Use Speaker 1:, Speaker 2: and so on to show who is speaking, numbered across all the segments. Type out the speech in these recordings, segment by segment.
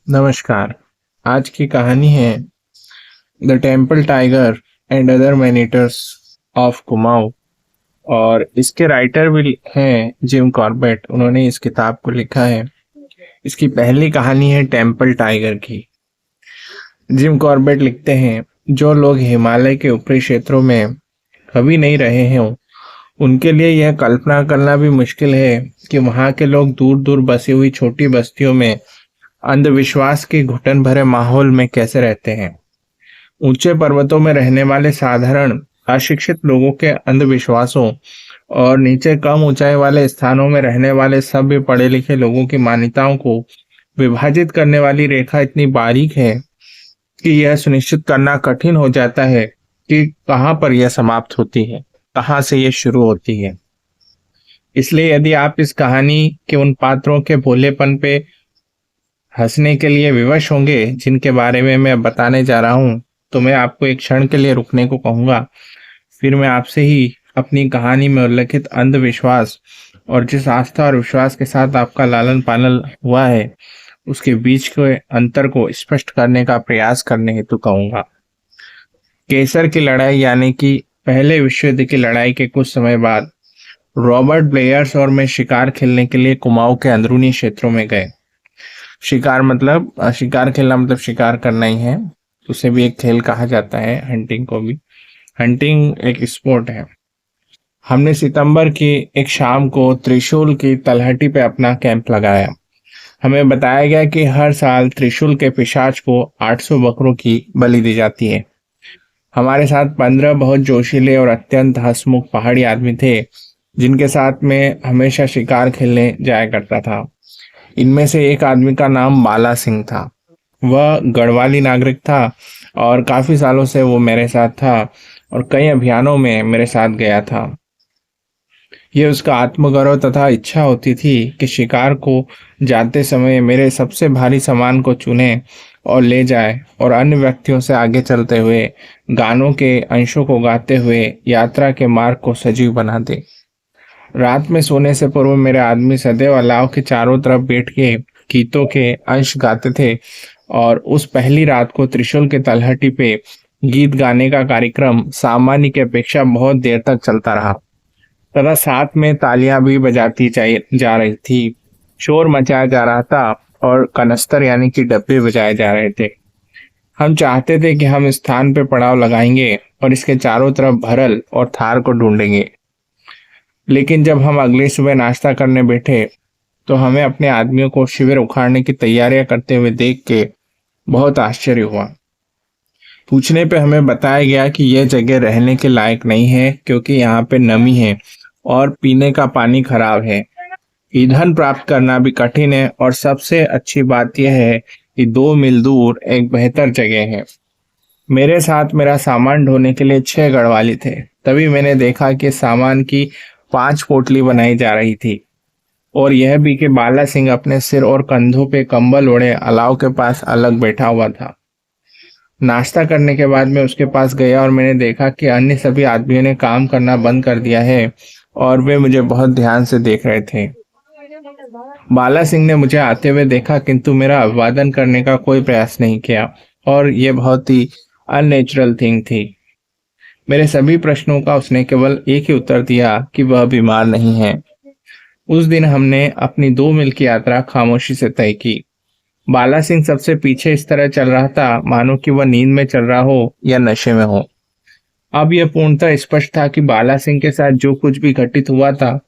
Speaker 1: नमस्कार। आज की कहानी है the temple tiger and other maneaters of Kumaon. और इसके राइटर भी हैं जिम कॉर्बेट। उन्होंने इस किताब को लिखा है। इसकी पहली कहानी है टेम्पल टाइगर की। जिम कॉर्बेट लिखते हैं, जो लोग हिमालय के ऊपरी क्षेत्रों में कभी नहीं रहे हैं उनके लिए यह कल्पना करना भी मुश्किल है कि वहां के लोग दूर दूर बसी हुई छोटी बस्तियों में अंधविश्वास के घुटन भरे माहौल में कैसे रहते हैं। ऊंचे पर्वतों में रहने वाले साधारण अशिक्षित लोगों के अंधविश्वासों और नीचे कम ऊंचाई वाले स्थानों में रहने वाले सभ्य पढ़े लिखे लोगों की मान्यताओं को विभाजित करने वाली रेखा इतनी बारीक है कि यह सुनिश्चित करना कठिन हो जाता है कि कहाँ पर यह समाप्त होती है, कहाँ से यह शुरू होती है। इसलिए यदि आप इस कहानी के उन पात्रों के भोलेपन पे हंसने के लिए विवश होंगे जिनके बारे में मैं बताने जा रहा हूं, तो मैं आपको एक क्षण के लिए रुकने को कहूंगा। फिर मैं आपसे ही अपनी कहानी में उल्लेखित अंधविश्वास और जिस आस्था और विश्वास के साथ आपका लालन पालन हुआ है उसके बीच के अंतर को स्पष्ट करने का प्रयास करने हेतु कहूंगा। केसर की लड़ाई यानी कि पहले विश्व युद्ध की लड़ाई के कुछ समय बाद रॉबर्ट ब्लेयर्स और मैं शिकार खेलने के लिए कुमाऊं के अंदरूनी क्षेत्रों में गए। शिकार खेलना मतलब शिकार करना ही है। उसे भी एक खेल कहा जाता है, हंटिंग को भी। हंटिंग एक स्पोर्ट है। हमने सितंबर की एक शाम को त्रिशूल की तलहटी पे अपना कैंप लगाया। हमें बताया गया कि हर साल त्रिशूल के पिशाच को 800 बकरों की बलि दी जाती है। हमारे साथ 15 बहुत जोशीले और अत्यंत हंसमुख पहाड़ी आदमी थे जिनके साथ में हमेशा शिकार खेलने जाया करता था। इनमें से एक आदमी का नाम बाला सिंह था। वह गढ़वाली नागरिक था और काफी सालों से वो मेरे साथ था और कई अभियानों में मेरे साथ गया था। यह उसका आत्मगौरव तथा इच्छा होती थी कि शिकार को जाते समय मेरे सबसे भारी सामान को चुने और ले जाए और अन्य व्यक्तियों से आगे चलते हुए गानों के अंशों को गाते हुए यात्रा के मार्ग को सजीव बना दे। रात में सोने से पूर्व मेरे आदमी सदैव अलाव के चारों तरफ बैठ के गीतों के अंश गाते थे और उस पहली रात को त्रिशूल के तलहटी पे गीत गाने का कार्यक्रम सामान्य की अपेक्षा बहुत देर तक चलता रहा तथा साथ में तालियां भी बजाती जा रही थी, शोर मचाया जा रहा था और कनस्तर यानी कि डब्बे बजाए जा रहे थे। हम चाहते थे कि हम स्थान पे पड़ाव लगाएंगे और इसके चारों तरफ भरल और थार को ढूंढेंगे। लेकिन जब हम अगली सुबह नाश्ता करने बैठे तो हमें अपने आदमियों को शिविर उखाड़ने की तैयारियां करते हुए देख के बहुत आश्चर्य हुआ। पूछने पे हमें बताया गया कि यह जगह रहने के लायक नहीं है क्योंकि यहाँ पे नमी है और पीने का पानी खराब है। ईंधन प्राप्त करना भी कठिन है और सबसे अच्छी बात यह है कि 2 मील दूर एक बेहतर जगह है। मेरे साथ मेरा सामान ढोने के लिए 6 गढ़वाली थे। तभी मैंने देखा कि सामान की 5 पोटली बनाई जा रही थी और यह भी कि बाला सिंह अपने सिर और कंधों पे कंबल ओढ़े अलाव के पास अलग बैठा हुआ था। नाश्ता करने के बाद मैं उसके पास गया और मैंने देखा कि अन्य सभी आदमियों ने काम करना बंद कर दिया है और वे मुझे बहुत ध्यान से देख रहे थे। बाला सिंह ने मुझे आते हुए देखा किंतु मेरा अभिवादन करने का कोई प्रयास नहीं किया और यह बहुत ही अननेचुरल थिंग थी। मेरे सभी प्रश्नों का उसने केवल एक ही उत्तर दिया कि वह बीमार नहीं है। उस दिन हमने अपनी 2 मील की यात्रा खामोशी से तय की। बाला सिंह सबसे पीछे इस तरह चल रहा था मानो कि वह नींद में चल रहा हो या नशे में हो। अब यह पूर्णतः स्पष्ट था कि बाला सिंह के साथ जो कुछ भी घटित हुआ था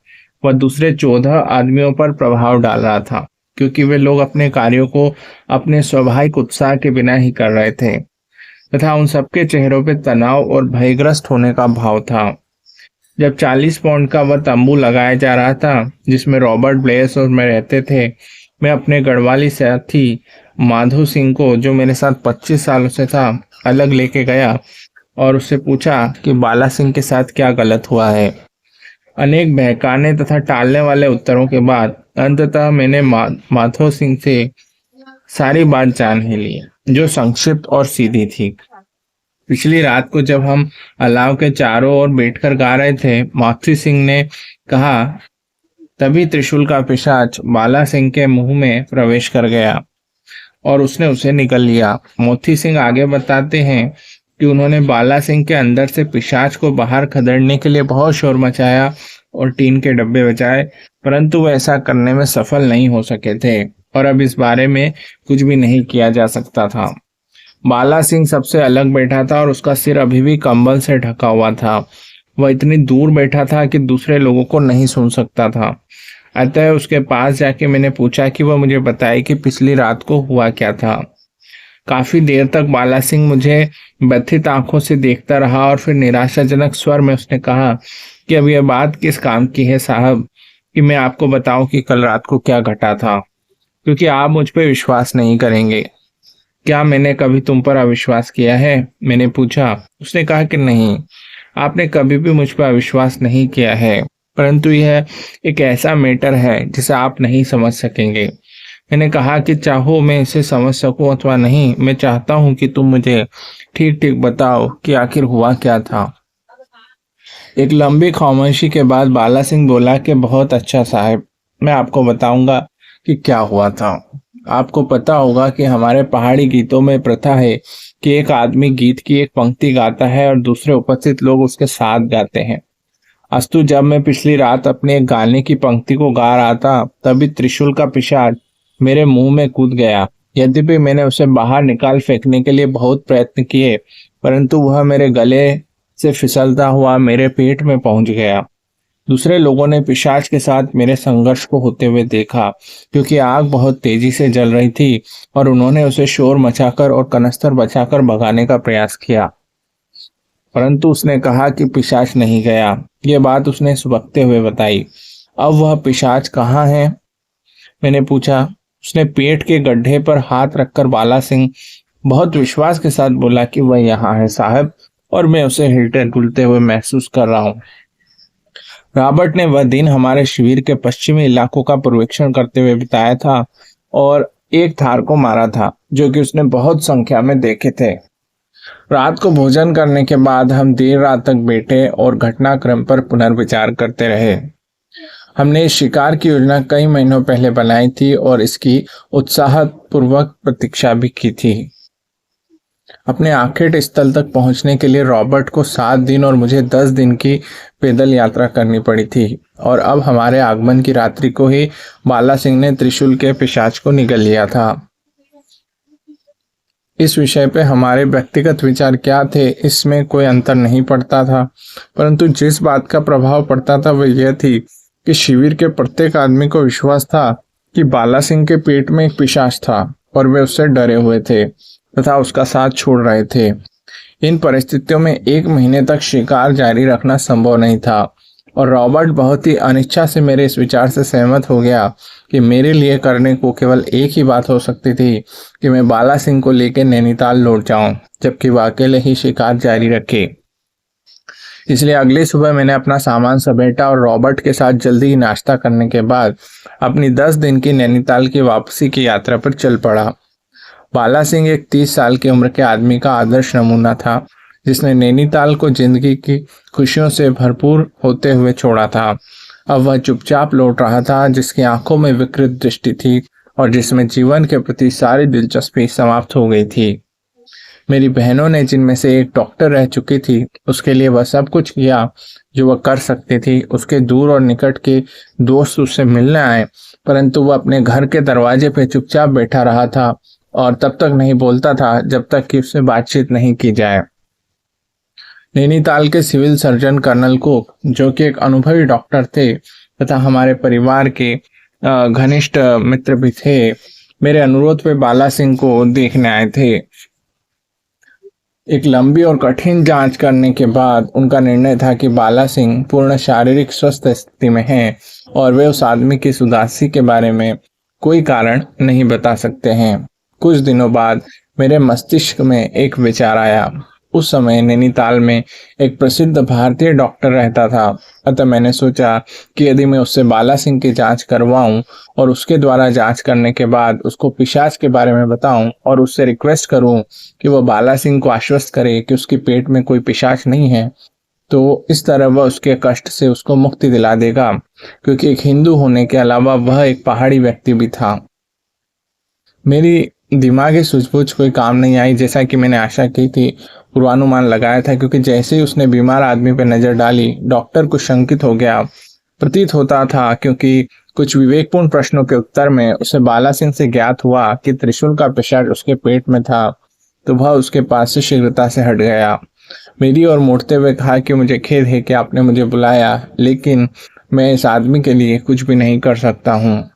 Speaker 1: वह दूसरे 14 आदमियों पर प्रभाव डाल रहा था क्योंकि वे लोग अपने कार्यों को अपने स्वाभाविक उत्साह के बिना ही कर रहे थे तथा उन सबके चेहरों पर तनाव और भयग्रस्त होने का भाव था। जब 40 पाउंड का वह तंबू लगाया जा रहा था जिसमें रॉबर्ट ब्लेयर्स और मैं रहते थे, मैं अपने गढ़वाली साथी माधो सिंह को, जो मेरे साथ 25 सालों से था, अलग लेके गया और उससे पूछा कि बाला सिंह के साथ क्या गलत हुआ है। अनेक बहकाने तथा टालने वाले उत्तरों के बाद अंततः मैंने माधो सिंह से सारी बात जान ही ली जो संक्षिप्त और सीधी थी। पिछली रात को जब हम अलाव के चारों ओर बैठकर गा रहे थे, माथुर सिंह ने कहा, तभी त्रिशूल का पिशाच बाला सिंह के मुंह में प्रवेश कर गया और उसने उसे निगल लिया। मोती सिंह आगे बताते हैं कि उन्होंने बाला सिंह के अंदर से पिशाच को बाहर खदेड़ने के लिए बहुत शोर मचाया और टीन के डब्बे बजाए, परंतु वो ऐसा करने में सफल नहीं हो सके थे और अब इस बारे में कुछ भी नहीं किया जा सकता था। बाला सिंह सबसे अलग बैठा था और उसका सिर अभी भी कंबल से ढका हुआ था। वह इतनी दूर बैठा था कि दूसरे लोगों को नहीं सुन सकता था। अतः उसके पास जाके मैंने पूछा कि वह मुझे बताए कि पिछली रात को हुआ क्या था। काफी देर तक बाला सिंह मुझे व्यथित आंखों से देखता रहा और फिर निराशाजनक स्वर में उसने कहा कि अब यह बात किस काम की है साहब कि मैं आपको बताऊं कि कल रात को क्या घटा था, क्योंकि आप मुझ पर विश्वास नहीं करेंगे। क्या मैंने कभी तुम पर अविश्वास किया है? मैंने पूछा। उसने कहा कि नहीं, आपने कभी भी मुझ पर अविश्वास नहीं किया है, परंतु यह एक ऐसा मैटर है जिसे आप नहीं समझ सकेंगे। मैंने कहा कि चाहो मैं इसे समझ सकूं अथवा नहीं, मैं चाहता हूं कि तुम मुझे ठीक ठीक बताओ कि आखिर हुआ क्या था। एक लंबी खामोशी के बाद बाला सिंह बोला कि बहुत अच्छा साहब, मैं आपको बताऊंगा कि क्या हुआ था। आपको पता होगा कि हमारे पहाड़ी गीतों में प्रथा है कि एक आदमी गीत की एक पंक्ति गाता है और दूसरे उपस्थित लोग उसके साथ गाते हैं। अस्तु जब मैं पिछली रात अपने एक गाने की पंक्ति को गा रहा था, तभी त्रिशूल का पिशाच मेरे मुंह में कूद गया। यद्यपि मैंने उसे बाहर निकाल फेंकने के लिए बहुत प्रयत्न किए, परंतु वह मेरे गले से फिसलता हुआ मेरे पेट में पहुंच गया। दूसरे लोगों ने पिशाच के साथ मेरे संघर्ष को होते हुए देखा, क्योंकि आग बहुत तेजी से जल रही थी और उन्होंने उसे शोर मचाकर और कनस्तर बचाकर भगाने का प्रयास किया, परंतु उसने कहा कि पिशाच नहीं गया। ये बात उसने सुबकते हुए बताई। अब वह पिशाच कहाँ है? मैंने पूछा। उसने पेट के गड्ढे पर हाथ रखकर बाला सिंह बहुत विश्वास के साथ बोला कि वह यहाँ है साहब, और मैं उसे हिलते डुलते हुए महसूस कर रहा हूँ। रॉबर्ट ने वह दिन हमारे शिविर के पश्चिमी इलाकों का पर्यवेक्षण करते हुए बिताया था और एक थार को मारा था जो कि उसने बहुत संख्या में देखे थे। रात को भोजन करने के बाद हम देर रात तक बैठे और घटनाक्रम पर पुनर्विचार करते रहे। हमने इस शिकार की योजना कई महीनों पहले बनाई थी और इसकी उत्साहपूर्वक प्रतीक्षा भी की थी। अपने आखिरी स्थल तक पहुंचने के लिए रॉबर्ट को 7 दिन और मुझे 10 दिन की पैदल यात्रा करनी पड़ी थी और अब हमारे आगमन की रात्रि को ही बाला सिंह ने त्रिशूल के पिशाच को निगल लिया था। इस विषय पे हमारे व्यक्तिगत विचार क्या थे इसमें कोई अंतर नहीं पड़ता था, परंतु जिस बात का प्रभाव पड़ता था वह यह थी कि शिविर के प्रत्येक आदमी को विश्वास था कि बाला सिंह के पेट में एक पिशाच था और वे उससे डरे हुए थे तथा उसका साथ छोड़ रहे थे। इन परिस्थितियों में 1 महीने तक शिकार जारी रखना संभव नहीं था और रॉबर्ट बहुत ही अनिच्छा से मेरे इस विचार से सहमत हो गया कि मेरे लिए करने को केवल एक ही बात हो सकती थी कि मैं बाला सिंह को लेकर नैनीताल लौट जाऊं, जबकि वह अकेले ही शिकार जारी रखे। इसलिए अगली सुबह मैंने अपना सामान समेटा और रॉबर्ट के साथ जल्दी ही नाश्ता करने के बाद अपनी 10 दिन की नैनीताल की वापसी की यात्रा पर चल पड़ा। बाला सिंह एक 30 साल की उम्र के आदमी का आदर्श नमूना था जिसने नैनीताल को जिंदगी की खुशियों से भरपूर होते हुए छोड़ा था। अब वह चुपचाप लौट रहा था, जिसकी आंखों में विकृत दृष्टि थी और जिसमें जीवन के प्रति सारी दिलचस्पी समाप्त हो गई थी। मेरी बहनों ने, जिनमें से एक डॉक्टर रह चुकी थी, उसके लिए वह सब कुछ किया जो वह कर सकती थी। उसके दूर और निकट के दोस्त उससे मिलने आए, परंतु वह अपने घर के दरवाजे पर चुपचाप बैठा रहा था और तब तक नहीं बोलता था जब तक कि उससे बातचीत नहीं की जाए। नैनीताल के सिविल सर्जन कर्नल कुक, जो कि एक अनुभवी डॉक्टर थे तथा हमारे परिवार के घनिष्ठ मित्र भी थे, मेरे अनुरोध पे बाला सिंह को देखने आए थे। एक लंबी और कठिन जांच करने के बाद उनका निर्णय था कि बाला सिंह पूर्ण शारीरिक स्वस्थ स्थिति में हैं और वे उस आदमी की उदासी के बारे में कोई कारण नहीं बता सकते हैं। कुछ दिनों बाद मेरे मस्तिष्क में एक विचार आया। उस समय नैनीताल में एक प्रसिद्ध भारतीय डॉक्टर रहता था, अतः मैंने सोचा कि यदि मैं उससे बाला सिंह की जांच करवाऊं और उसके द्वारा जांच करने के बाद उसको पिशाच के बारे में बताऊं और उससे रिक्वेस्ट करूं कि वह बाला सिंह को आश्वस्त करे कि उसके पेट में कोई पिशाच नहीं है, तो इस तरह वह उसके कष्ट से उसको मुक्ति दिला देगा, क्योंकि एक हिंदू होने के अलावा वह एक पहाड़ी व्यक्ति भी था। मेरी दिमागी सूझबूझ कोई काम नहीं आई, जैसा कि मैंने आशा की थी, पूर्वानुमान लगाया था, क्योंकि जैसे ही उसने बीमार आदमी पर नजर डाली, डॉक्टर कुछ शंकित हो गया। प्रतीत होता था, क्योंकि कुछ विवेकपूर्ण प्रश्नों के उत्तर में उसे बाला सिंह से ज्ञात हुआ कि त्रिशूल का पिशाच उसके पेट में था, तो वह उसके पास से शीघ्रता से हट गया। मेरी ओर मुड़ते हुए कहा कि मुझे खेद है कि आपने मुझे बुलाया, लेकिन मैं इस आदमी के लिए कुछ भी नहीं कर सकता हूँ।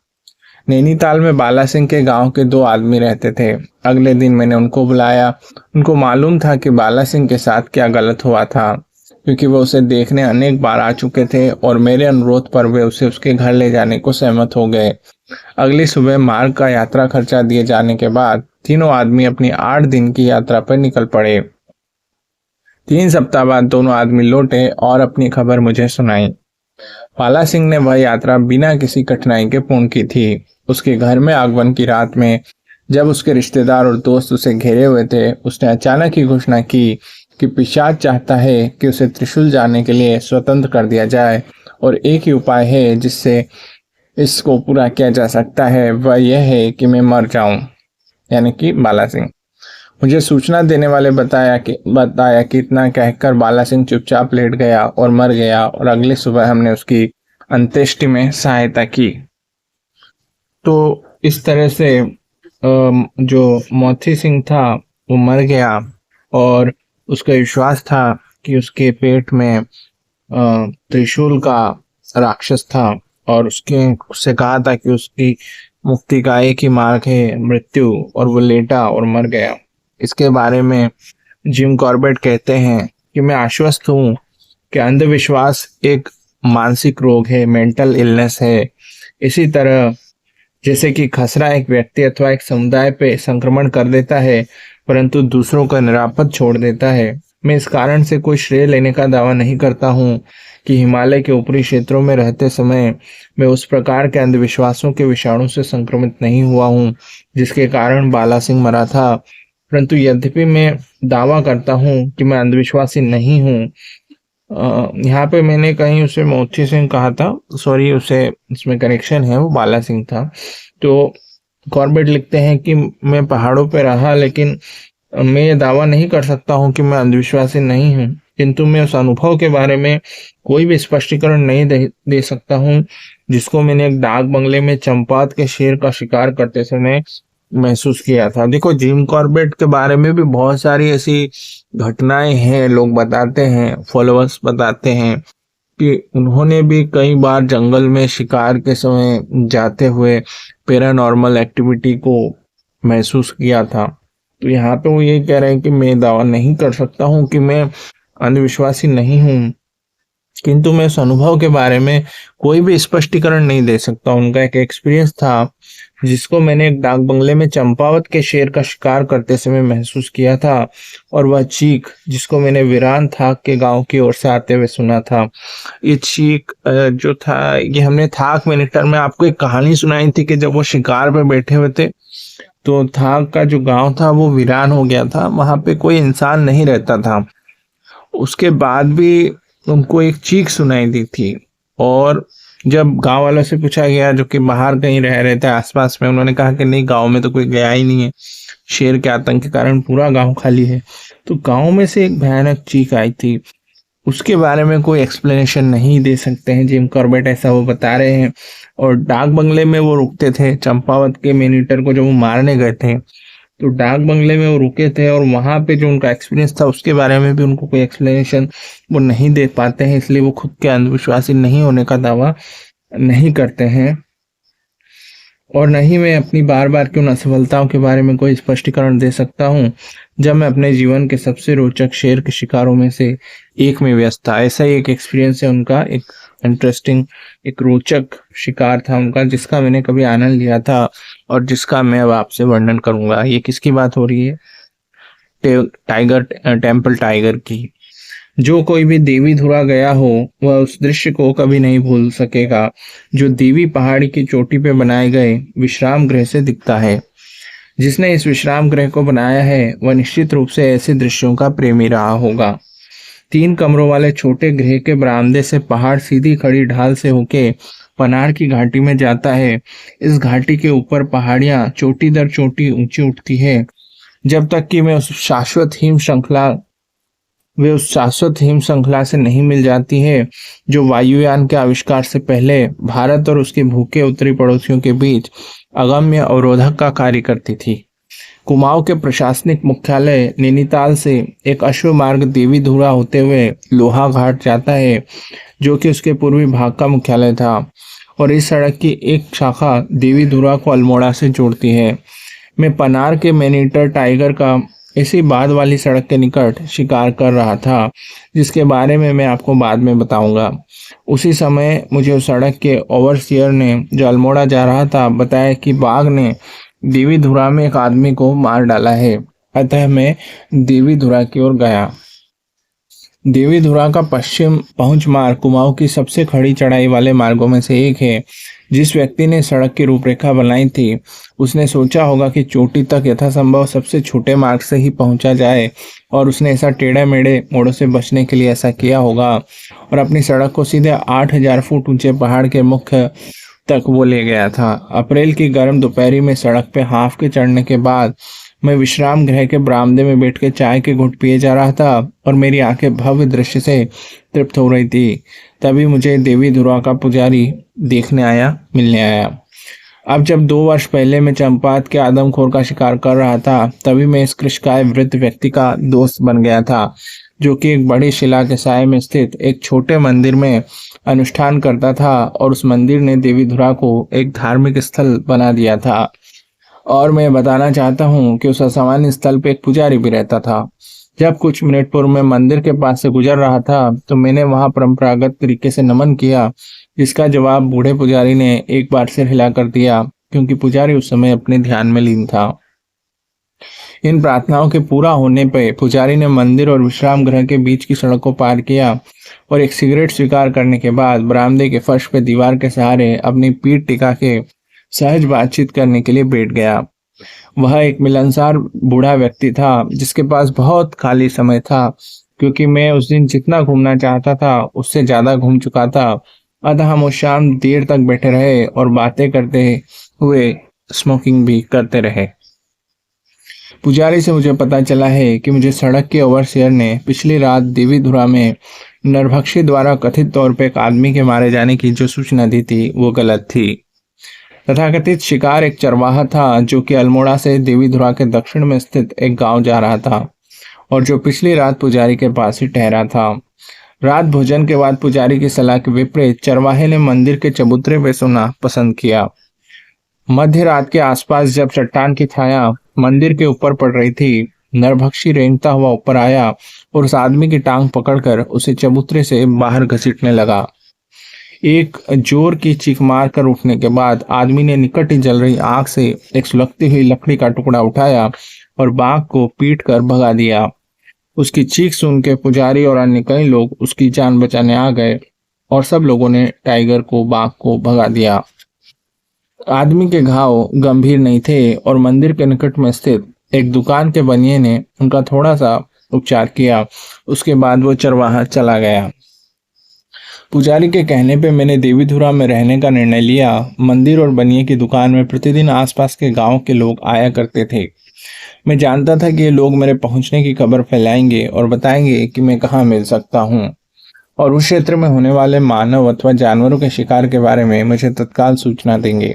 Speaker 1: नैनीताल में बाला सिंह के गांव के 2 आदमी रहते थे। अगले दिन मैंने उनको बुलाया। उनको मालूम था कि बाला सिंह के साथ क्या गलत हुआ था, क्योंकि वो उसे देखने अनेक बार आ चुके थे और मेरे अनुरोध पर वे उसे उसके घर ले जाने को सहमत हो गए। अगली सुबह मार्ग का यात्रा खर्चा दिए जाने के बाद तीनों आदमी अपनी 8 दिन की यात्रा पर निकल पड़े। 3 सप्ताह बाद दोनों आदमी लौटे और अपनी खबर मुझे सुनाई। बाला सिंह ने वह यात्रा बिना किसी कठिनाई के पूर्ण की थी। उसके घर में आगमन की रात में, जब उसके रिश्तेदार और दोस्त उसे घेरे हुए थे, उसने अचानक ही घोषणा की कि पिशाच चाहता है कि उसे त्रिशूल जाने के लिए स्वतंत्र कर दिया जाए, और एक ही उपाय है जिससे इसको पूरा किया जा सकता है, वह यह है कि मैं मर जाऊं, यानी कि बाला सिंह। मुझे सूचना देने वाले बताया कि इतना कहकर बाला सिंह चुपचाप लेट गया और मर गया, और अगली सुबह हमने उसकी अंत्येष्टि में सहायता की। तो इस तरह से जो मोती सिंह था वो मर गया, और उसका विश्वास था कि उसके पेट में त्रिशूल का राक्षस था, और उससे कहा था कि उसकी मुक्ति का एक ही मार्ग है, मृत्यु, और वो लेटा और मर गया। इसके बारे में जिम कॉर्बेट कहते हैं कि मैं आश्वस्त हूँ कि अंधविश्वास एक मानसिक रोग है, मेंटल इलनेस है। इसी तरह जैसे कि खसरा एक व्यक्ति अथवा एक समुदाय पे संक्रमण कर देता है, परंतु दूसरों का निरापद छोड़ देता है। मैं इस कारण से कोई श्रेय लेने का दावा नहीं करता हूँ कि हिमालय के ऊपरी क्षेत्रों में रहते समय मैं उस प्रकार के अंधविश्वासों के विषाणु से संक्रमित नहीं हुआ हूँ जिसके कारण बाला सिंह मरा था, परंतु यद्यपि मैं दावा करता हूँ कि मैं अंधविश्वासी नहीं हूँ। यहाँ पे मैंने कहीं उसे मोती सिंह कहा था, सॉरी, उसे इसमें करेक्शन है, वो बाला सिंह था। तो कॉर्बेट लिखते हैं कि मैं पहाड़ों पे रहा, लेकिन मैं ये दावा नहीं कर सकता हूँ कि मैं अंधविश्वासी नहीं हूँ, किंतु मैं उस अनुभव के बारे में कोई भी स्पष्टीकरण नहीं दे सकता हूँ जिसको मैंने एक डाक बंगले में चंपात के शेर का शिकार करते समय महसूस किया था। देखो, जिम कॉर्बेट के बारे में भी बहुत सारी ऐसी घटनाएं हैं, लोग बताते हैं, फॉलोअर्स बताते हैं कि उन्होंने भी कई बार जंगल में शिकार के समय जाते हुए पैरानॉर्मल एक्टिविटी को महसूस किया था। तो यहाँ पे वो ये कह रहे हैं कि मैं दावा नहीं कर सकता हूँ कि मैं अंधविश्वासी नहीं हूँ, किंतु मैं उस अनुभव के बारे में कोई भी स्पष्टीकरण नहीं दे सकता। उनका एक एक्सपीरियंस था जिसको मैंने एक डाक बंगले में चंपावत के शेर का शिकार करते समय महसूस किया था, और वह चीख जिसको मैंने वीरान थाक के गांव की ओर से आते हुए सुना था। ये चीख जो था, ये हमने थाक मिनिटर में आपको एक कहानी सुनाई थी कि जब वो शिकार पे बैठे हुए थे तो थाक का जो गांव था वो वीरान हो गया था, वहां पे कोई इंसान नहीं रहता था। उसके बाद भी उनको एक चीख सुनाई दी थी, और जब गांव वालों से पूछा गया जो कि बाहर कहीं रह रहे थे आसपास में, उन्होंने कहा कि नहीं, गांव में तो कोई गया ही नहीं है, शेर के आतंक के कारण पूरा गांव खाली है। तो गांव में से एक भयानक चीख आई थी, उसके बारे में कोई एक्सप्लेनेशन नहीं दे सकते हैं जिम कॉर्बेट, ऐसा वो बता रहे हैं। और डाक बंगले में वो रुकते थे, चंपावत के मेनीटर को जब वो मारने गए थे तो डाक बंगले में वो रुके थे, और वहां पे जो उनका एक्सपीरियंस था उसके बारे में भी उनको कोई एक्सप्लेनेशन वो नहीं दे पाते हैं, इसलिए वो खुद के अंधविश्वासी नहीं होने का दावा नहीं करते हैं। और न ही मैं अपनी बार बार की उन असफलताओं के बारे में कोई स्पष्टीकरण दे सकता हूँ जब मैं अपने जीवन के सबसे रोचक शेर के शिकारों में से एक में व्यस्त था। ऐसा ही एक एक्सपीरियंस है उनका, एक इंटरेस्टिंग, एक रोचक शिकार था उनका जिसका मैंने कभी आनंद लिया था और जिसका मैं अब आपसे वर्णन करूंगा। ये किसकी बात हो रही है? टाइगर, टेम्पल टाइगर की। जो कोई भी देवी धुरा गया हो वह उस दृश्य को कभी नहीं भूल सकेगा जो देवी पहाड़ी की चोटी पे बनाए गए विश्राम गृह से दिखता है। जिसने इस विश्राम गृह को बनाया है वह निश्चित रूप से ऐसे दृश्यों का प्रेमी रहा होगा। 3 कमरों वाले छोटे गृह के बरामदे से पहाड़ सीधी खड़ी ढाल से होके पनार की घाटी में जाता है। इस घाटी के ऊपर पहाड़ियां चोटी दर चोटी ऊंची उठती है, जब तक कि वे उस शाश्वत हिम श्रृंखला से नहीं मिल जाती है जो वायुयान के आविष्कार से पहले भारत और उसके भूखे उत्तरी पड़ोसियों के बीच अगम्य अवरोधक का कार्य करती थी। कुमाऊं के प्रशासनिक मुख्यालय नैनीताल से एक अश्व मार्ग देवीधुरा होते हुए लोहा घाट जाता है, जो कि उसके पूर्वी भाग का मुख्यालय था, और इस सड़क की एक शाखा देवीधुरा को अल्मोड़ा से जोड़ती है। मैं पनार के मैनीटर टाइगर का इसी बाद वाली सड़क के निकट शिकार कर रहा था, जिसके बारे में मैं आपको बाद में बताऊंगा। उसी समय मुझे उस सड़क के ओवरसियर ने, जो अल्मोड़ा जा रहा था, बताया कि बाघ ने देवीधुरा में एक आदमी को मार डाला है। अतः मैं देवीधुरा की ओर गया। देवीधुरा का पश्चिम पहुंच मार्ग कुमाऊं की सबसे खड़ी चढ़ाई वाले मार्गों में से एक है। जिस व्यक्ति ने सड़क की रूपरेखा बनाई थी, उसने सोचा होगा कि चोटी तक यथासंभव सबसे छोटे मार्ग से ही पहुंचा जाए, और उसने ऐसा टेढ़े मेढ़े मोड़ों से बचने के लिए ऐसा किया होगा, और अपनी सड़क को सीधे 8,000 फुट ऊंचे पहाड़ के मुख्य तक वो ले गया था। अप्रैल की गर्म दोपहरी में सड़क पे हाफ के चढ़ने के बाद मैं विश्राम गृह के बरामदे में बैठ के चाय के घुट पिए जा रहा था, और मेरी आंखें भव्य दृश्य से तृप्त हो रही थी। तभी मुझे देवीधुरा का पुजारी मिलने आया। अब जब 2 वर्ष पहले मैं चंपात के आदमखोर का शिकार कर रहा था, तभी मैं इस कृशकाय वृद्ध व्यक्ति का दोस्त बन गया था, जो कि एक बड़ी शिला के साय में स्थित एक छोटे मंदिर में अनुष्ठान करता था, और उस मंदिर ने देवीधुरा को एक धार्मिक स्थल बना दिया था। और मैं बताना चाहता हूँ कि उस असामान्य स्थल पे एक पुजारी भी रहता था। जब कुछ मिनट पूर्व मैं मंदिर के पास से गुजर रहा था, तो मैंने वहां परंपरागत तरीके से नमन किया, जिसका जवाब बूढ़े पुजारी ने एक बार सिर हिलाकर दिया, क्योंकि पुजारी उस समय अपने ध्यान में लीन था। इन प्रार्थनाओं के पूरा होने पर पुजारी ने मंदिर और विश्राम गृह के बीच की सड़क को पार किया, और एक सिगरेट स्वीकार करने के बाद बरामदे के फर्श पे दीवार के सहारे अपनी पीठ टिका के सहज बातचीत करने के लिए बैठ गया। वह एक मिलनसार बूढ़ा व्यक्ति था, जिसके पास बहुत खाली समय था, क्योंकि मैं उस दिन जितना घूमना चाहता था उससे ज्यादा घूम चुका था। अतः हम उस शाम देर तक बैठे रहे और बातें करते हुए स्मोकिंग भी करते रहे। पुजारी से मुझे पता चला है कि मुझे सड़क के ओवरसियर ने पिछली रात देवीधुरा में नरभक्षी द्वारा कथित तौर पर एक आदमी के मारे जाने की जो सूचना दी थी, वो गलत थी। तथाकथित शिकार एक चरवाहा था, जो कि अल्मोड़ा से देवीधुरा के दक्षिण में स्थित एक गांव जा रहा था, और जो पिछली रात पुजारी के पास ही ठहरा था। रात भोजन के बाद पुजारी की सलाह के विपरीत चरवाहे ने मंदिर के चबूतरे पे सोना पसंद किया। मध्य रात के आसपास जब चट्टान की छाया मंदिर के ऊपर पड़ रही थी, नरभक्षी रेंगता हुआ ऊपर आया और उस आदमी की टांग पकड़कर उसे चबूतरे से बाहर घसीटने लगा। एक जोर की चीख मार कर उठने के बाद आदमी ने निकट ही जल रही आग से एक सुलगती हुई लकड़ी का टुकड़ा उठाया और बाघ को पीट कर भगा दिया। उसकी चीख सुन के पुजारी और अन्य कई लोग उसकी जान बचाने आ गए, और सब लोगों ने टाइगर को, बाघ को भगा दिया। आदमी के घाव गंभीर नहीं थे, और मंदिर के निकट में स्थित एक दुकान के बनिए ने उनका थोड़ा सा उपचार किया। उसके बाद वो चरवाहा चला गया। पुजारी के कहने पे मैंने देवीधुरा में रहने का निर्णय लिया। मंदिर और बनिए की दुकान में प्रतिदिन आसपास के गांव के लोग आया करते थे। मैं जानता था कि ये लोग मेरे पहुंचने की खबर फैलाएंगे और बताएंगे कि मैं कहाँ मिल सकता हूँ, और उस क्षेत्र में होने वाले मानव अथवा जानवरों के शिकार के बारे में मुझे तत्काल सूचना देंगे।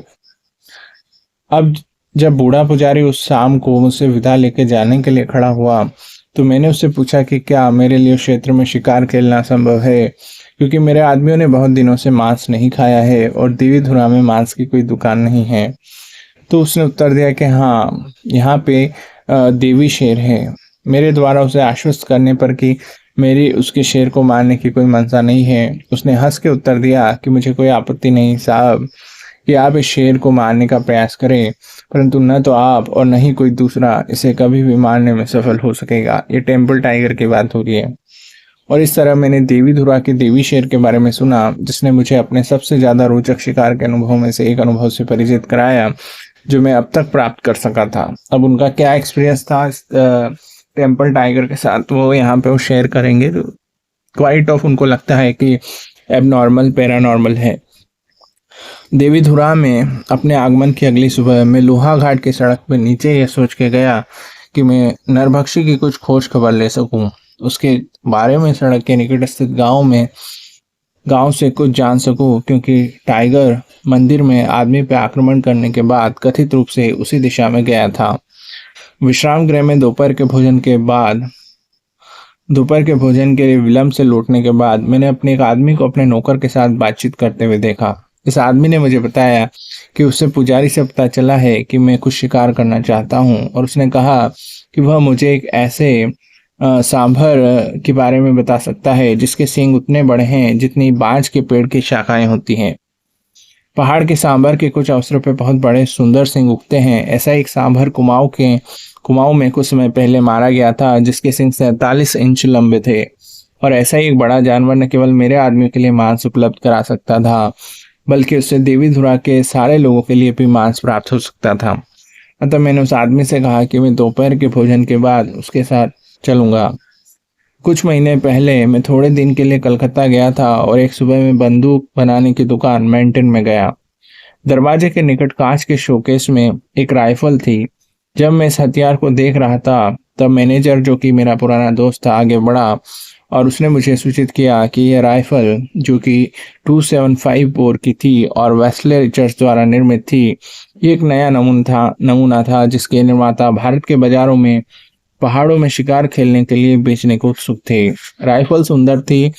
Speaker 1: अब जब बूढ़ा पुजारी उस शाम को मुझसे विदा लेके जाने के लिए खड़ा हुआ, तो मैंने उससे पूछा कि क्या मेरे लिए उस क्षेत्र में शिकार खेलना संभव है, क्योंकि मेरे आदमियों ने बहुत दिनों से मांस नहीं खाया है और देवीधुरा में मांस की कोई दुकान नहीं है। तो उसने उत्तर दिया कि हाँ, यहाँ पे देवी शेर है। मेरे द्वारा उसे आश्वस्त करने पर कि मेरी उसके शेर को मारने की कोई मंशा नहीं है, उसने हंस के उत्तर दिया कि मुझे कोई आपत्ति नहीं साहब कि आप इस शेर को मारने का प्रयास करें, परंतु न तो आप और न ही कोई दूसरा इसे कभी भी मारने में सफल हो सकेगा। ये टेम्पल टाइगर की बात हो रही है। और इस तरह मैंने देवीधुरा के देवी शेर के बारे में सुना, जिसने मुझे अपने सबसे ज्यादा रोचक शिकार के अनुभव में से एक अनुभव से परिचित कराया जो मैं अब तक प्राप्त कर सका था। अब उनका क्या एक्सपीरियंस था इस टेम्पल टाइगर के साथ, वो यहाँ पे वो शेयर करेंगे। क्वाइट ऑफ उनको लगता है कि एबनॉर्मल पैरानॉर्मल है। देवीधुरा में अपने आगमन की अगली सुबह मैं लोहा घाट की सड़क पर नीचे यह सोच के गया कि मैं नरभक्षी की कुछ खोज खबर ले सकूं, उसके बारे में सड़क के निकट स्थित गांव से कुछ जान सकूं, क्योंकि टाइगर मंदिर में आदमी पे आक्रमण करने के बाद कथित रूप से उसी दिशा में गया था। विश्राम गृह में दोपहर के भोजन के लिए विलंब से लौटने के बाद मैंने अपने एक आदमी को अपने नौकर के साथ बातचीत करते हुए देखा। इस आदमी ने मुझे बताया कि उससे पुजारी से पता चला है कि मैं कुछ शिकार करना चाहता हूं, और उसने कहा कि वह मुझे एक ऐसे सांभर के बारे में बता सकता है जिसके सींग उतने बड़े हैं जितनी बांज के पेड़ की शाखाएं होती हैं। पहाड़ के सांभर के कुछ अवसरों पर बहुत बड़े सुंदर सींग उगते हैं। ऐसा एक सांभर कुमाऊं में कुछ समय पहले मारा गया था, जिसके सींग 47 इंच लंबे थे, और ऐसा ही एक बड़ा जानवर न केवल मेरे आदमी के लिए मांस उपलब्ध करा सकता था, बल्कि उससे देवीधुरा के सारे लोगों के लिए भी मांस प्राप्त हो सकता था। अतः मैंने उस आदमी से कहा कि मैं दोपहर के भोजन के बाद उसके साथ चलूंगा। कुछ महीने पहले मैं थोड़े दिन के लिए कलकत्ता गया था और एक सुबह में बंदूक बनाने की दुकान मेंटन में गया। दरवाजे के निकट कांच के शोकेस में एक राइफल थी। जब मैं इस हथियार को देख रहा था तब मैनेजर, जो कि मेरा पुराना दोस्त था, आगे बढ़ा और उसने मुझे सूचित किया कि यह राइफल, जो कि 275 बोर की थी और वेस्ले रिचर्ड्स द्वारा निर्मित थी, ये एक नया नमूना था जिसके निर्माता भारत के बाजारों में पहाड़ों में शिकार खेलने के लिए बेचने को उत्सुक थे। राइफल सुंदर थी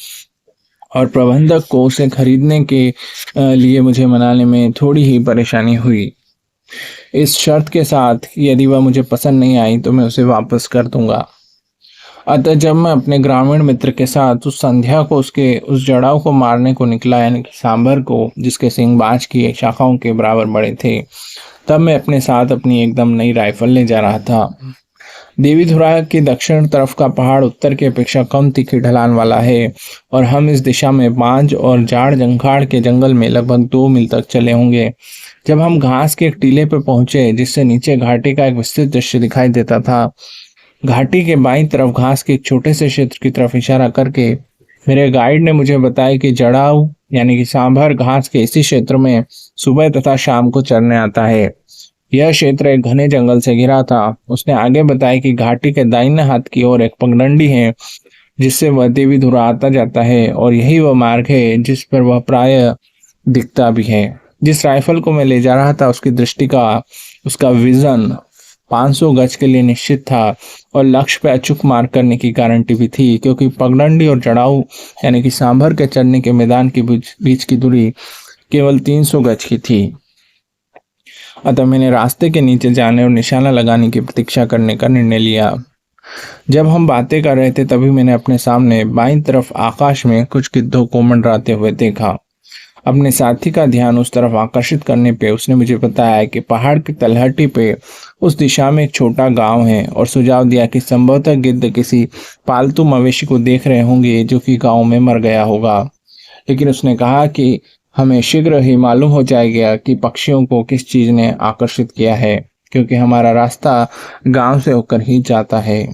Speaker 1: और प्रबंधक को उसे खरीदने के लिए मुझे मनाने में थोड़ी ही परेशानी हुई, इस शर्त के साथ यदि वह मुझे पसंद नहीं आई तो मैं उसे वापस कर दूंगा। अतः जब मैं अपने ग्रामीण मित्र के साथ उस संध्या को उस जड़ाऊ को मारने को निकला, यानी कि सांभर को, जिसके सींग बांज की शाखाओं के बराबर बड़े थे, तब मैं अपने साथ अपनी एकदम नई राइफल ले जा रहा था। देवीधुरा के दक्षिण तरफ का पहाड़ उत्तर की अपेक्षा कम तीखी ढलान वाला है, और हम इस दिशा में बांज और जाड़ जंखाड़ के जंगल में लगभग 2 मील तक चले होंगे। जब हम घास के एक टीले पर पहुंचे जिससे नीचे घाटी का एक विस्तृत दृश्य दिखाई देता था, घाटी के बाईं तरफ घास के एक छोटे से क्षेत्र की तरफ इशारा करके मेरे गाइड ने मुझे बताया कि जड़ाऊ यानी कि सांभर घास के इसी क्षेत्र में सुबह तथा शाम को चरने आता है। यह क्षेत्र एक घने जंगल से घिरा था। उसने आगे बताया कि घाटी के दाहिने हाथ की ओर एक पगडंडी है जिससे वह देवीधुरा आता जाता है, और यही वह मार्ग है जिस पर वह प्राय दिखता भी है। जिस राइफल को मैं ले जा रहा था उसका विजन 500 गज के लिए निश्चित था, और लक्ष्य पर अचूक मार करने की गारंटी भी थी, क्योंकि पगडंडी और जड़ाऊ यानी कि सांभर के चरने के मैदान के बीच की दूरी केवल 300 गज की थी। अतः मैंने रास्ते के नीचे जाने और निशाना लगाने की प्रतीक्षा करने का निर्णय लिया। जब हम बातें कर रहे थे तभी मैंने अपने सामने बाईं तरफ आकाश में कुछ गिद्धों को मंडराते हुए देखा। अपने साथी का ध्यान उस तरफ आकर्षित करने पे उसने मुझे बताया कि पहाड़ की तलहटी पे उस दिशा में एक छोटा गांव है, और सुझाव दिया कि संभवतः गिद्ध किसी पालतू मवेशी को देख रहे होंगे जो कि गांव में मर गया होगा। लेकिन उसने कहा कि हमें शीघ्र ही मालूम हो जाएगा कि पक्षियों को किस चीज ने आकर्षित किया है, क्योंकि हमारा रास्ता गांव से होकर ही जाता है।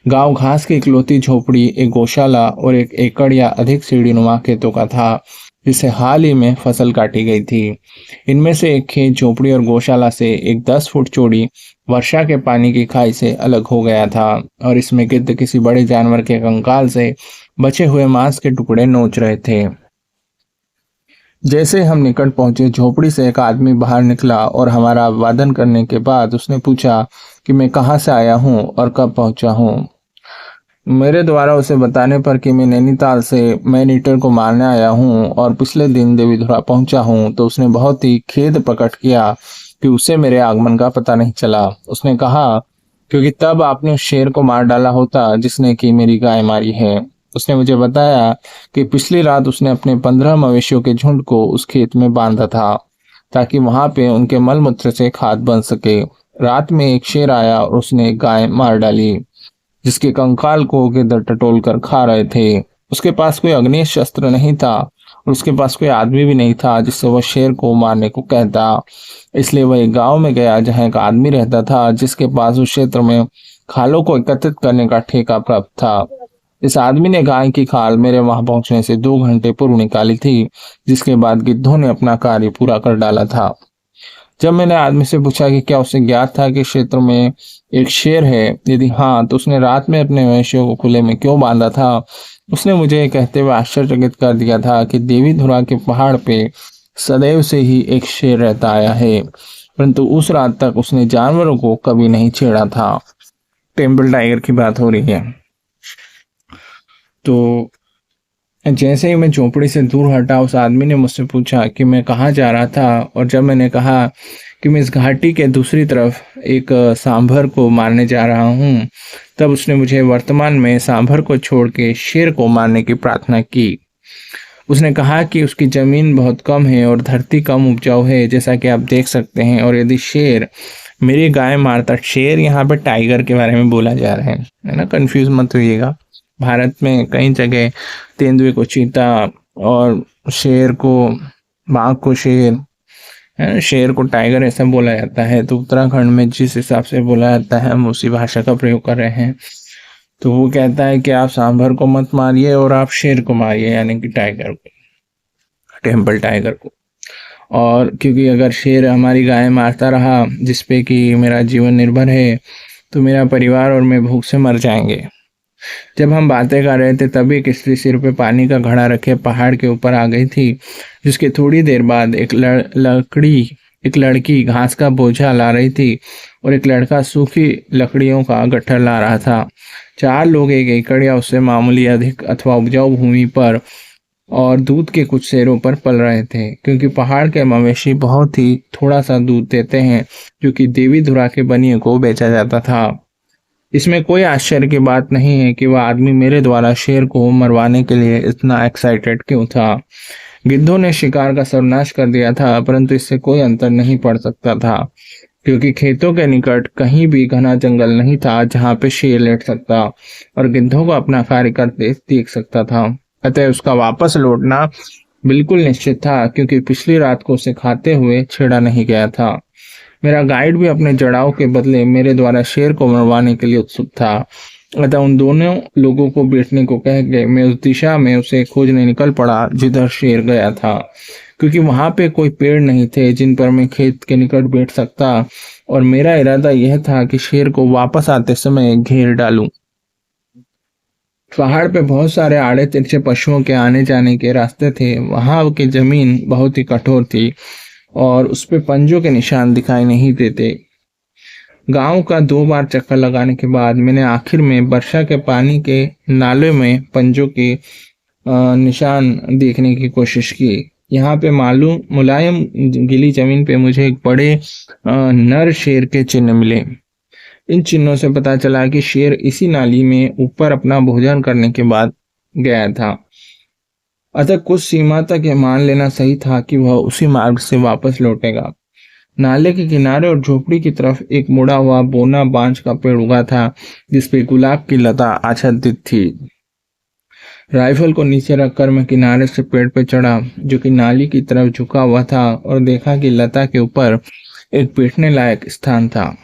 Speaker 1: गांव घास की इकलौती झोपड़ी, एक गौशाला और 1 एकड़ या अधिक सीढ़ीनुमा खेतों का था जिसे हाल ही में फसल काटी गई थी। इनमें से एक खेत झोपड़ी और गौशाला से एक 10 फुट चौड़ी वर्षा के पानी की खाई से अलग हो गया था, और इसमें गिद्ध किसी बड़े जानवर के कंकाल से बचे हुए मांस के टुकड़े नोच रहे थे। जैसे हम निकट पहुंचे, झोपड़ी से एक आदमी बाहर निकला और हमारा अभिवादन करने के बाद उसने पूछा कि मैं कहाँ से आया हूँ और कब पहुंचा हूँ। मेरे द्वारा उसे बताने पर कि मैं नैनीताल से मैन ईटर को मारने आया हूँ और पिछले दिन देवीधुरा पहुंचा हूँ, तो उसने बहुत ही खेद प्रकट किया कि उसे मेरे आगमन का पता नहीं चला। उसने कहा, क्योंकि तब आपने उस शेर को मार डाला होता जिसने कि मेरी गाय मारी है। उसने मुझे बताया कि पिछली रात उसने अपने 15 मवेशियों के झुंड को उस खेत में बांधा था ताकि वहां पे उनके मल मूत्र से खाद बन सके। रात में एक शेर आया और उसने एक गाय मार डाली जिसके कंकाल को गिद्ध टटोल कर खा रहे थे। उसके पास कोई अग्नि शस्त्र नहीं था और उसके पास कोई आदमी भी नहीं था जिससे वह शेर को मारने को कहता। इसलिए वह एक गांव में गया जहां एक आदमी रहता था जिसके पास उस क्षेत्र में खालों को एकत्रित करने का ठेका प्राप्त था। इस आदमी ने गाय की खाल मेरे वहां पहुंचने से 2 घंटे पूर्व निकाली थी, जिसके बाद गिद्धों ने अपना कार्य पूरा कर डाला था। जब मैंने आदमी से पूछा कि क्या उसे ज्ञात था कि क्षेत्र में एक शेर है, यदि हाँ तो उसने रात में अपने मवेशियों को खुले में क्यों बांधा था, उसने मुझे ये कहते हुए आश्चर्यचकित कर दिया था कि देवी धुरा के पहाड़ पे सदैव से ही एक शेर रहता आया है, परंतु उस रात तक उसने जानवरों को कभी नहीं छेड़ा था। टेम्पल टाइगर की बात हो रही है। तो जैसे ही मैं झोपड़ी से दूर हटा, उस आदमी ने मुझसे पूछा कि मैं कहाँ जा रहा था, और जब मैंने कहा कि मैं इस घाटी के दूसरी तरफ एक सांभर को मारने जा रहा हूँ, तब उसने मुझे वर्तमान में सांभर को छोड़ के शेर को मारने की प्रार्थना की। उसने कहा कि उसकी जमीन बहुत कम है और धरती कम उपजाऊ है, जैसा कि आप देख सकते हैं, और यदि शेर मेरी गाय मारता, शेर यहाँ पे टाइगर के बारे में बोला जा रहा है ना, कंफ्यूज मत होइएगा। भारत में कई जगह तेंदुए को चीता और शेर को बाघ को शेर, है ना, शेर को टाइगर ऐसा बोला जाता है। तो उत्तराखंड में जिस हिसाब से बोला जाता है, हम उसी भाषा का प्रयोग कर रहे हैं। तो वो कहता है कि आप सांभर को मत मारिए और आप शेर को मारिए, यानी कि टाइगर को, टेम्पल टाइगर को। और क्योंकि अगर शेर हमारी गाय मारता रहा, जिसपे कि मेरा जीवन निर्भर है, तो मेरा परिवार और मैं भूख से मर जाएंगे। जब हम बातें कर रहे थे, तभी एक स्त्री सिर पे पानी का घड़ा रखे पहाड़ के ऊपर आ गई थी, जिसके थोड़ी देर बाद एक लड़की घास का बोझा ला रही थी और एक लड़का सूखी लकड़ियों का गट्ठर ला रहा था। 4 लोग एक एकड़ या उससे मामूली अधिक अथवा उपजाऊ भूमि पर और दूध के कुछ शेरों पर पल रहे थे, क्योंकि पहाड़ के मवेशी बहुत ही थोड़ा सा दूध देते हैं, जो कि देवी धुरा के बनिए को बेचा जाता था। इसमें कोई आश्चर्य की बात नहीं है कि वह आदमी मेरे द्वारा शेर को मरवाने के लिए इतना एक्साइटेड क्यों था। गिद्धों ने शिकार का सर्वनाश कर दिया था, परंतु इससे कोई अंतर नहीं पड़ सकता था, क्योंकि खेतों के निकट कहीं भी घना जंगल नहीं था जहां पे शेर लेट सकता और गिद्धों को अपना कार्य करते देख सकता था। अतः उसका वापस लौटना बिल्कुल निश्चित था, क्योंकि पिछली रात को उसे खाते हुए छेड़ा नहीं गया था। मेरा गाइड भी अपने जड़ाव के बदले मेरे द्वारा शेर को मरवाने के लिए उत्सुक था। अतः उन दोनों लोगों को बैठने को कह के मैं उस दिशा में उसे खोजने निकल पड़ा जिधर शेर गया था, क्योंकि वहां पे कोई पेड़ नहीं थे जिन पर मैं खेत के निकट बैठ सकता, और मेरा इरादा यह था कि शेर को वापस आते समय घेर डालूं। पहाड़ पे बहुत सारे आड़े तिरछे पशुओं के आने जाने के रास्ते थे। वहां की जमीन बहुत ही कठोर थी और उस पे पंजों के निशान दिखाई नहीं देते। गांव का 2 बार चक्कर लगाने के बाद मैंने आखिर में वर्षा के पानी के नाले में पंजों के निशान देखने की कोशिश की। यहाँ पे मालूम मुलायम गीली जमीन पे मुझे एक बड़े नर शेर के चिन्ह मिले। इन चिन्हों से पता चला कि शेर इसी नाली में ऊपर अपना भोजन करने के बाद गया था। अतः कुछ सीमा तक यह मान लेना सही था कि वह उसी मार्ग से वापस लौटेगा। नाले के किनारे और झोपड़ी की तरफ एक मुड़ा हुआ बोना बांज का पेड़ उगा था, जिसपे गुलाब की लता आच्छादित थी। राइफल को नीचे रखकर मैं किनारे से पेड़ पर चढ़ा, जो कि नाली की तरफ झुका हुआ था, और देखा कि लता के ऊपर एक बैठने लायक स्थान था।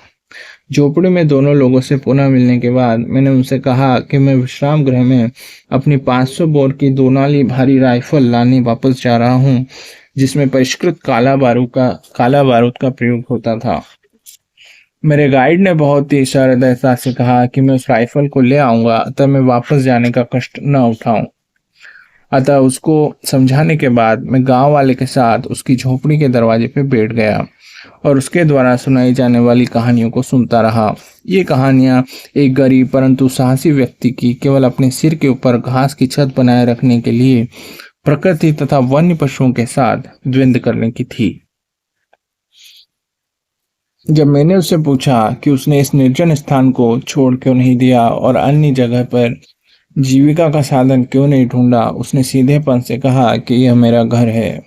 Speaker 1: झोपड़ी में दोनों लोगों से पुनः मिलने के बाद मैंने उनसे कहा कि मैं विश्राम गृह में अपनी 500 बोर की 2 नाली भारी राइफल लाने वापस जा रहा हूँ, जिसमें परिष्कृत काला बारूद का प्रयोग होता था। मेरे गाइड ने बहुत ही सरलता से कहा कि मैं उस राइफल को ले आऊंगा, तब मैं वापस जाने का कष्ट न उठाऊं। अतः उसको समझाने के बाद मैं गांव वाले के साथ उसकी झोपड़ी के दरवाजे पे बैठ गया और उसके द्वारा सुनाई जाने वाली कहानियों को सुनता रहा। ये कहानियां एक गरीब परंतु साहसी व्यक्ति की केवल अपने सिर के ऊपर घास की छत बनाए रखने के लिए प्रकृति तथा वन्य पशुओं के साथ द्वंद्व करने की थी। जब मैंने उससे पूछा कि उसने इस निर्जन स्थान को छोड़ क्यों नहीं दिया और अन्य जगह पर जीविका का साधन क्यों नहीं ढूंढा, उसने सीधेपन से कहा कि यह मेरा घर है।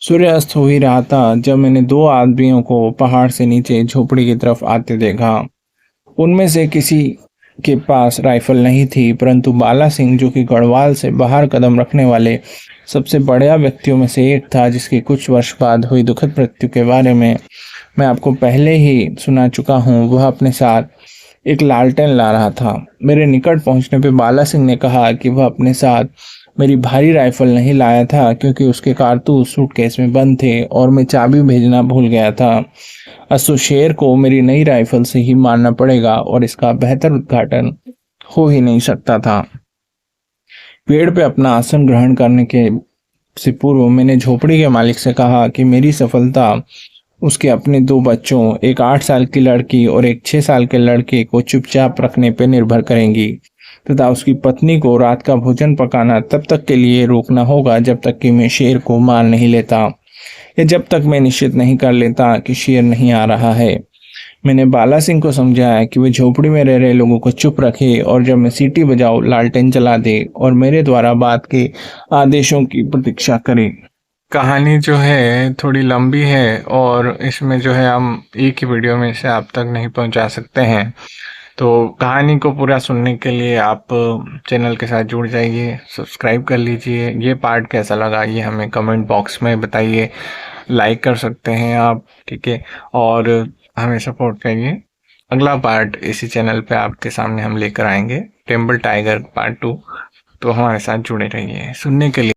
Speaker 1: सूर्य अस्त हो ही रहा था जब मैंने 2 आदमियों को पहाड़ से नीचे झोपड़ी की तरफ आते देखा। उनमें से किसी के पास राइफल नहीं थी, परंतु बाला सिंह, जो कि गढ़वाल से बाहर कदम रखने वाले सबसे बढ़िया व्यक्तियों में से एक था, जिसकी कुछ वर्ष बाद हुई दुखद मृत्यु के बारे में मैं आपको पहले ही सुना चुका हूँ, वह अपने साथ एक लालटेन ला रहा था। मेरे निकट पहुंचने पर बाला सिंह ने कहा कि वह अपने साथ मेरी भारी राइफल नहीं लाया था क्योंकि उसके कारतूस सूटकेस में बंद थे और मैं चाबी भेजना भूल गया था। असो शेर को मेरी नई राइफल से ही मारना पड़ेगा और इसका बेहतर उद्घाटन हो ही नहीं सकता था। पेड़ पे अपना आसन ग्रहण करने के से पूर्व मैंने झोपड़ी के मालिक से कहा कि मेरी सफलता उसके अपने 2 बच्चों, एक 8 साल की लड़की और एक 6 साल के लड़के को चुपचाप रखने पर निर्भर करेंगी तथा उसकी पत्नी को रात का भोजन पकाना तब तक के लिए रोकना होगा जब तक कि मैं शेर को मार नहीं लेता या जब तक मैं निश्चित नहीं कर लेता कि शेर नहीं आ रहा है। मैंने बाला सिंह को समझाया कि वे झोपड़ी में रह रहे लोगों को चुप रखे और जब मैं सीटी बजाऊं लालटेन जला दे और मेरे द्वारा बात के आदेशों की प्रतीक्षा करे। कहानी जो है थोड़ी लंबी है और इसमें जो है हम एक ही वीडियो में इसे आप तक नहीं पहुंचा सकते हैं। तो कहानी को पूरा सुनने के लिए आप चैनल के साथ जुड़ जाइए, सब्सक्राइब कर लीजिए। ये पार्ट कैसा लगा ये हमें कमेंट बॉक्स में बताइए, लाइक कर सकते हैं आप, ठीक है, और हमें सपोर्ट करिए। अगला पार्ट इसी चैनल पे आपके सामने हम लेकर आएंगे, टेम्पल टाइगर पार्ट 2। तो हमारे साथ जुड़े रहिए। सुनने के लिए